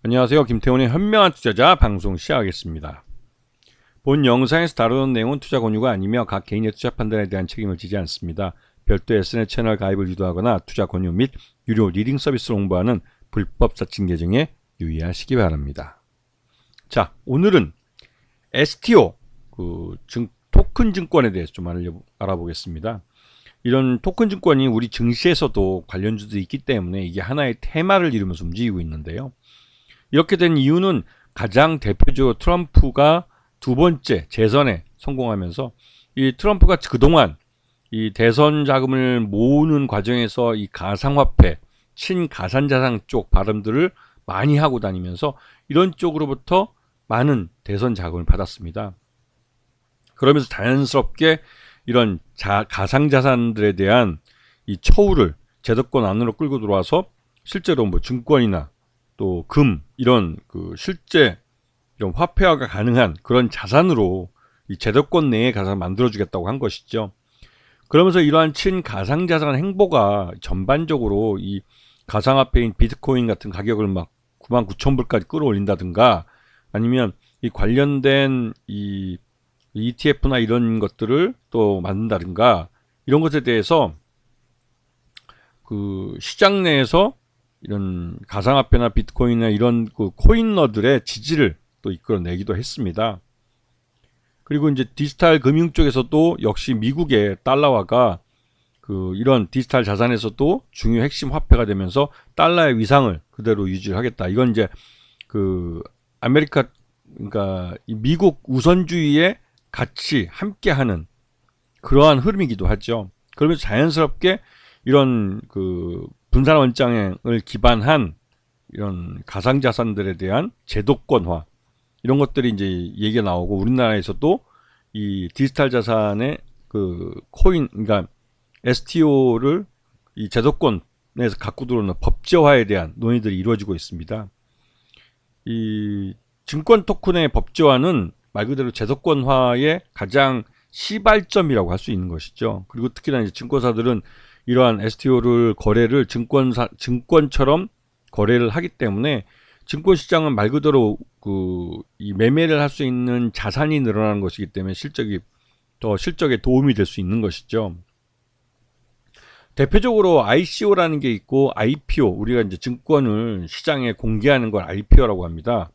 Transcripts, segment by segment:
안녕하세요. 김태훈의 현명한 투자자 방송 시작하겠습니다. 본 영상에서 다루는 내용은 투자 권유가 아니며 각 개인의 투자 판단에 대한 책임을 지지 않습니다. 별도 SNS 채널 가입을 유도하거나 투자 권유 및 유료 리딩 서비스를 홍보하는 불법 사칭 계정에 유의하시기 바랍니다. 자, 오늘은 STO 토큰 증권에 대해서 좀 알아보겠습니다. 이런 토큰 증권이 우리 증시에서도 관련주들이 있기 때문에 이게 하나의 테마를 이루면서 움직이고 있는데요. 이렇게 된 이유는 가장 대표적으로 트럼프가 두 번째 재선에 성공하면서 이 트럼프가 그동안 이 대선 자금을 모으는 과정에서 이 가상화폐, 친가산자산 쪽 발언들을 많이 하고 다니면서 이런 쪽으로부터 많은 대선 자금을 받았습니다. 그러면서 자연스럽게 이런 가상자산들에 대한 이 처우를 제도권 안으로 끌고 들어와서 실제로 뭐 증권이나 또 금 이런 실제 이런 화폐화가 가능한 그런 자산으로 이 제도권 내에 가서 만들어주겠다고 한 것이죠. 그러면서 이러한 친가상자산 행보가 전반적으로 이 가상화폐인 비트코인 같은 가격을 막 99,000불까지 끌어올린다든가 아니면 이 관련된 이 ETF나 이런 것들을 또 만든다든가 이런 것에 대해서 시장 내에서 이런 가상화폐나 비트코인이나 이런 코인러들의 지지를 또 이끌어내기도 했습니다. 그리고 이제 디지털 금융 쪽에서도 역시 미국의 달러화가 이런 디지털 자산에서도 중요 핵심 화폐가 되면서 달러의 위상을 그대로 유지를 하겠다. 이건 이제 그러니까 이 미국 우선주의에 같이 함께하는 그러한 흐름이기도 하죠. 그러면서 자연스럽게 이런 분산 원장을 기반한 이런 가상자산들에 대한 제도권화 이런 것들이 이제 얘기가 나오고 우리나라에서도 이 디지털 자산의 그러니까 STO를 이 제도권에서 갖고 들어오는 법제화에 대한 논의들이 이루어지고 있습니다. 이 증권 토큰의 법제화는 말 그대로 제도권화의 가장 시발점이라고 할 수 있는 것이죠. 그리고 특히나 이제 증권사들은 이러한 STO를 거래를 증권처럼 거래를 하기 때문에 증권시장은 말 그대로 이 매매를 할 수 있는 자산이 늘어나는 것이기 때문에 실적에 도움이 될 수 있는 것이죠. 대표적으로 ICO라는 게 있고 IPO, 우리가 이제 증권을 시장에 공개하는 걸 IPO라고 합니다.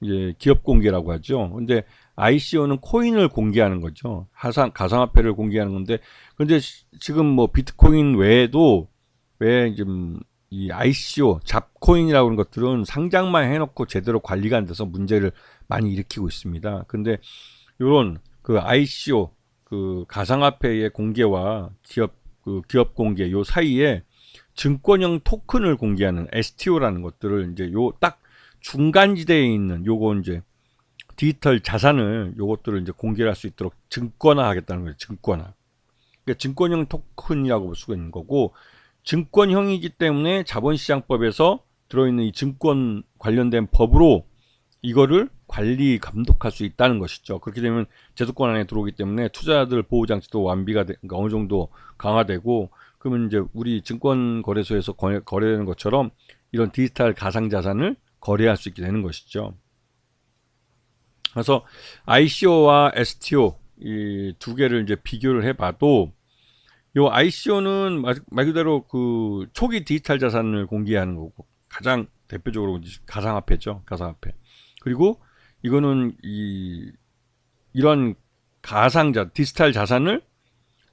이제 기업 공개라고 하죠. 근데 ICO는 코인을 공개하는 거죠. 가상화폐를 공개하는 건데, 근데 지금 뭐 비트코인 외에도 왜 지금 이 ICO, 잡코인이라고 하는 것들은 상장만 해놓고 제대로 관리가 안 돼서 문제를 많이 일으키고 있습니다. 근데 요런 ICO, 가상화폐의 공개와 기업 공개 요 사이에 증권형 토큰을 공개하는 STO라는 것들을 이제 요 딱 중간지대에 있는 요거 이제 디지털 자산을 요것들을 이제 공개할 수 있도록 증권화하겠다는 거예요. 증권화. 그러니까 증권형 토큰이라고 볼 수가 있는 거고, 증권형이기 때문에 자본시장법에서 들어있는 이 증권 관련된 법으로 이거를 관리 감독할 수 있다는 것이죠. 그렇게 되면 제도권 안에 들어오기 때문에 투자자들 보호 장치도 그러니까 어느 정도 강화되고, 그러면 이제 우리 증권 거래소에서 거래되는 것처럼 이런 디지털 가상 자산을 거래할 수 있게 되는 것이죠. 그래서 ICO와 STO 이 두 개를 이제 비교를 해봐도, 요 ICO는 말 그대로 초기 디지털 자산을 공개하는 거고, 가장 대표적으로 가상화폐죠. 가상화폐. 그리고 이거는 이런 디지털 자산을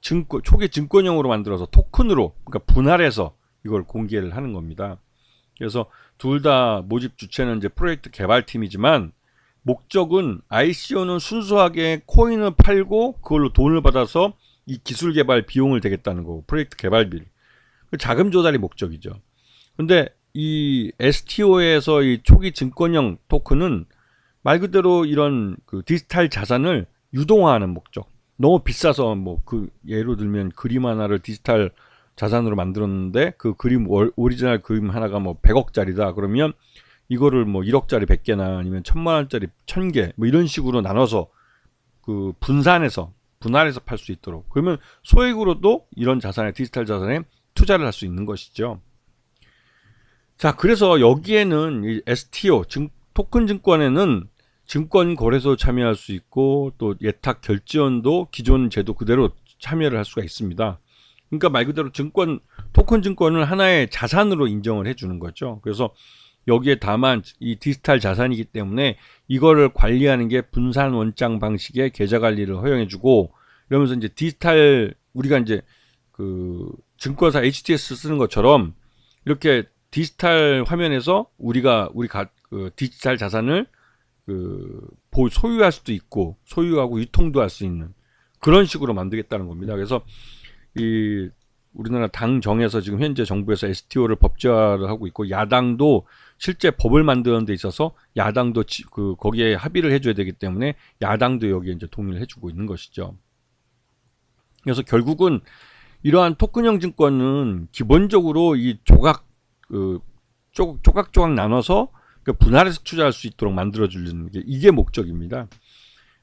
초기 증권형으로 만들어서 토큰으로, 그러니까 분할해서 이걸 공개를 하는 겁니다. 그래서 둘 다 모집 주체는 이제 프로젝트 개발팀이지만, 목적은 ICO는 순수하게 코인을 팔고 그걸로 돈을 받아서 이 기술 개발 비용을 대겠다는 거고, 프로젝트 개발비를. 자금 조달이 목적이죠. 근데 이 STO에서 이 초기 증권형 토큰은 말 그대로 이런 디지털 자산을 유동화하는 목적. 너무 비싸서 예로 들면 그림 하나를 디지털 자산으로 만들었는데 그 그림 오리지널 그림 하나가 100억짜리다. 그러면 이거를 1억짜리 100개나 아니면 1000만원짜리 1000개 이런 식으로 나눠서 분할해서 팔 수 있도록, 그러면 소액으로도 이런 디지털 자산에 투자를 할 수 있는 것이죠. 자, 그래서 여기에는 이 STO, 토큰 증권에는 증권 거래소 참여할 수 있고 또 예탁 결제원도 기존 제도 그대로 참여를 할 수가 있습니다. 그러니까 말 그대로 토큰 증권을 하나의 자산으로 인정을 해주는 거죠. 그래서 여기에 다만 이 디지털 자산이기 때문에 이거를 관리하는 게 분산 원장 방식의 계좌 관리를 허용해주고, 이러면서 이제 우리가 이제 그 증권사 HTS 쓰는 것처럼 이렇게 디지털 화면에서 그 디지털 자산을 소유할 수도 있고 소유하고 유통도 할 수 있는 그런 식으로 만들겠다는 겁니다. 그래서 이 우리나라 당정에서 지금 현재 정부에서 STO를 법제화를 하고 있고, 야당도 실제 법을 만드는 데 있어서 야당도 거기에 합의를 해줘야 되기 때문에 야당도 여기에 이제 동의를 해주고 있는 것이죠. 그래서 결국은 이러한 토큰형 증권은 기본적으로 이 조각조각 나눠서 분할해서 투자할 수 있도록 만들어주는 게 이게 목적입니다.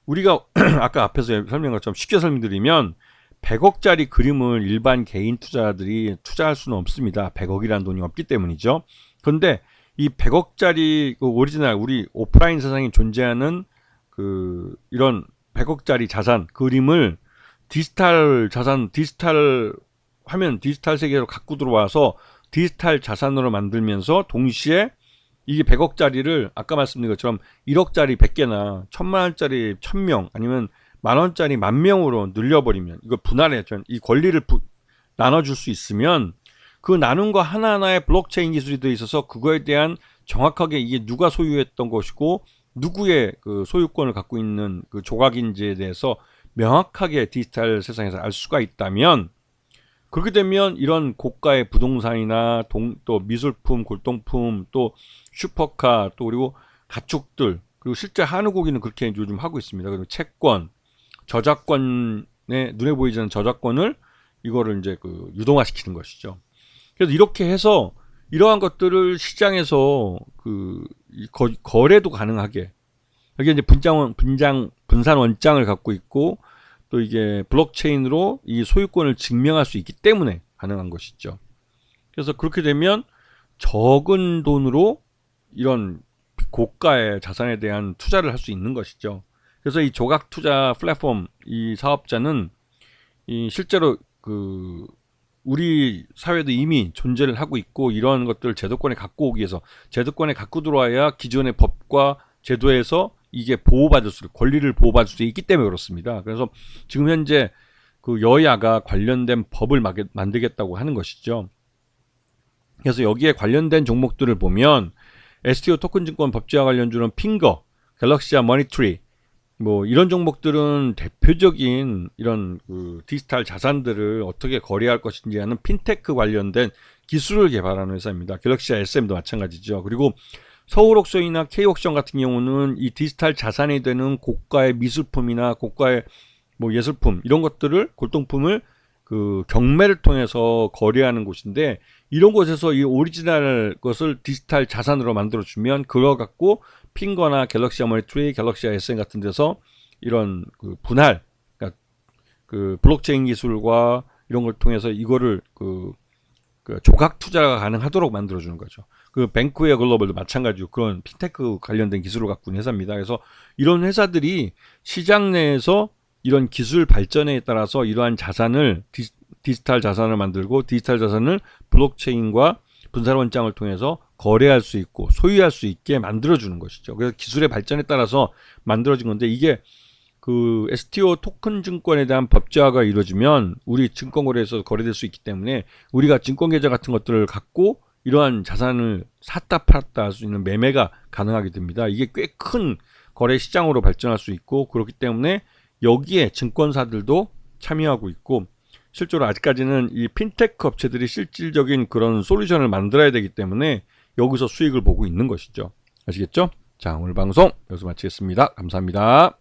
우리가 아까 앞에서 설명한 것처럼 쉽게 설명드리면 100억짜리 그림을 일반 개인 투자자들이 투자할 수는 없습니다. 100억이라는 돈이 없기 때문이죠. 그런데 이 100억짜리 오리지널 우리 오프라인 세상에 존재하는 이런 100억짜리 자산 그림을 디지털 화면 디지털 세계로 갖고 들어와서 디지털 자산으로 만들면서 동시에 이게 100억짜리를 아까 말씀드린 것처럼 1억짜리 100개나 1000만원짜리 1000명 아니면 만원짜리 10,000명으로 늘려버리면, 이거 분할해 이 권리를 나눠줄 수 있으면 그 나눈 거 하나하나에 블록체인 기술이 돼 있어서 그거에 대한 정확하게 이게 누가 소유했던 것이고 누구의 그 소유권을 갖고 있는 그 조각인지에 대해서 명확하게 디지털 세상에서 알 수가 있다면, 그렇게 되면 이런 고가의 부동산이나 또 미술품, 골동품, 또 슈퍼카, 또 그리고 가축들, 그리고 실제 한우 고기는 그렇게 요즘 하고 있습니다. 그리고 채권, 저작권에 눈에 보이지 않는 저작권을 이거를 이제 유동화시키는 것이죠. 그래서 이렇게 해서 이러한 것들을 시장에서 거래도 가능하게, 여기 이제 분산 원장을 갖고 있고 또 이게 블록체인으로 이 소유권을 증명할 수 있기 때문에 가능한 것이죠. 그래서 그렇게 되면 적은 돈으로 이런 고가의 자산에 대한 투자를 할 수 있는 것이죠. 그래서 이 조각 투자 플랫폼 이 사업자는 실제로 우리 사회도 이미 존재를 하고 있고, 이런 것들을 제도권에 갖고 오기 위해서 제도권에 갖고 들어와야 기존의 법과 제도에서 이게 권리를 보호받을 수 있기 때문에 그렇습니다. 그래서 지금 현재 여야가 관련된 법을 만들겠다고 하는 것이죠. 그래서 여기에 관련된 종목들을 보면 STO 토큰 증권 법제화 관련주는 핑거, 갤럭시아 머니트리, 이런 종목들은 대표적인 이런 디지털 자산들을 어떻게 거래할 것인지 하는 핀테크 관련된 기술을 개발하는 회사입니다. 갤럭시아 SM도 마찬가지죠. 그리고 서울옥션이나 K옥션 같은 경우는 이 디지털 자산이 되는 고가의 미술품이나 고가의 예술품, 이런 것들을, 골동품을 경매를 통해서 거래하는 곳인데, 이런 곳에서 이 오리지널 것을 디지털 자산으로 만들어주면 그거 갖고 핑거나 갤럭시아 머니트리, 갤럭시아 SM 같은 데서 이런 분할, 그러니까 블록체인 기술과 이런 걸 통해서 이거를 조각 투자가 가능하도록 만들어주는 거죠. 뱅크웨어 글로벌도 마찬가지로 그런 핀테크 관련된 기술을 갖고 있는 회사입니다. 그래서 이런 회사들이 시장 내에서 이런 기술 발전에 따라서 이러한 자산을 디지털 자산을 만들고, 디지털 자산을 블록체인과 분산 원장을 통해서 거래할 수 있고 소유할 수 있게 만들어주는 것이죠. 그래서 기술의 발전에 따라서 만들어진 건데, 이게 STO 토큰 증권에 대한 법제화가 이루어지면 우리 증권거래에서 거래될 수 있기 때문에 우리가 증권계좌 같은 것들을 갖고 이러한 자산을 샀다 팔았다 할 수 있는 매매가 가능하게 됩니다. 이게 꽤 큰 거래 시장으로 발전할 수 있고, 그렇기 때문에 여기에 증권사들도 참여하고 있고, 실제로 아직까지는 이 핀테크 업체들이 실질적인 그런 솔루션을 만들어야 되기 때문에 여기서 수익을 보고 있는 것이죠. 아시겠죠? 자, 오늘 방송 여기서 마치겠습니다. 감사합니다.